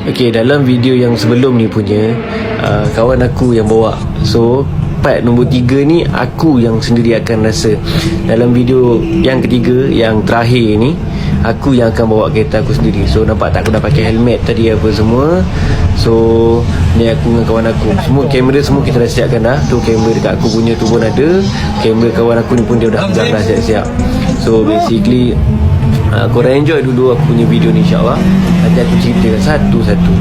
Okay, dalam video yang sebelum ni punya kawan aku yang bawa. So part nombor 3 ni aku yang sendiri akan rasa. Dalam video yang ketiga, yang terakhir ni, aku yang akan bawa kereta aku sendiri. So nampak tak, aku dah pakai helmet tadi apa semua. So ni aku dengan kawan aku. Semua kamera semua kita dah siapkan dah. Tu kamera dekat aku punya tu pun ada. Kamera kawan aku ni pun dia dah pegang dah siap-siap. So basically korang enjoy dulu aku punya video ni, insyaAllah. Nanti aku ceritakan satu-satu.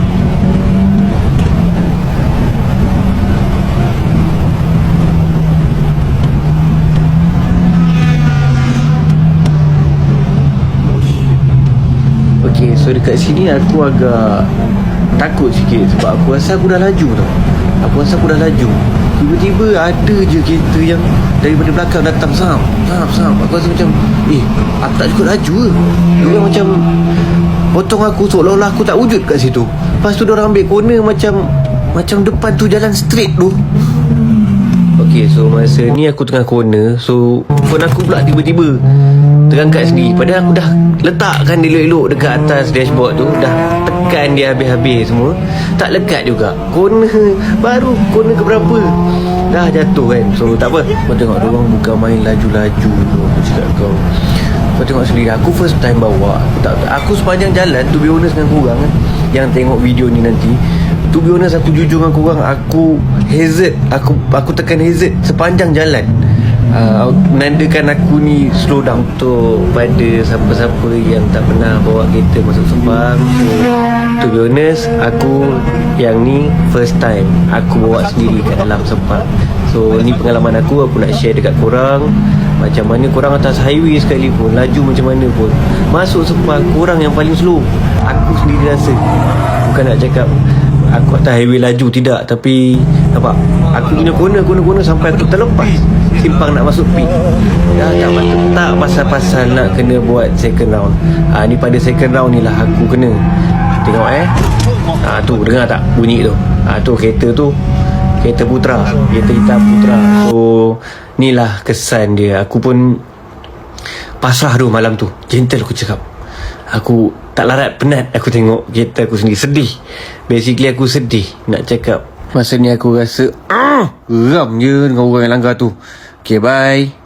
Okay, so dekat sini aku agak takut sikit sebab aku rasa aku dah laju tau. Aku rasa aku dah laju. Tiba-tiba ada je kereta yang daripada belakang datang sam. Aku rasa macam aku tak cukup laju ke? Diorang macam potong aku seolah-olah aku tak wujud kat situ. Lepas tu diorang ambil corner macam depan tu jalan straight tu. Okay, so masa ni aku tengah corner. So phone aku pula tiba-tiba terangkat sendiri. Padahal aku dah letakkan dia elok-elok dekat atas dashboard tu. Dah tekan dia habis-habis semua. Tak lekat juga. Corner baru corner keberapa dah jatuh kan. So tak apa, kau tengok diorang bukan main laju-laju. Aku cakap kau tengok sendiri. Aku first time bawa. Aku sepanjang jalan, to be honest dengan korang yang tengok video ni nanti, to be honest, aku jujur dengan korang, aku hazard. Aku tekan hazard sepanjang jalan. Menandakan aku ni slow down untuk pada siapa-siapa yang tak pernah bawa kereta masuk Sembang. So to be honest, aku yang ni first time aku bawa sendiri kat dalam Sembang. So ni pengalaman aku nak share dekat korang. Macam mana korang atas highway sekalipun, laju macam mana pun, masuk Sembang korang yang paling slow. Aku sendiri rasa. Bukan nak cakap aku atas highway laju, tidak. Tapi nampak aku punya corner sampai aku terlepas simpang nak masuk pit. Dah tak patut. Tak pasal-pasal nak kena buat second round. Ni pada second round ni lah aku kena. Tengok tu dengar tak bunyi tu? Tu kereta tu, kereta Putra, kereta hitam Putra. So ni lah kesan dia. Aku pun pasrah tu malam tu. Gentle aku cakap. Aku tak larat, penat aku tengok kereta aku sendiri. Sedih. Basically aku sedih nak cakap. Masa ni aku rasa geram je dengan orang yang langgar tu. Okay, bye.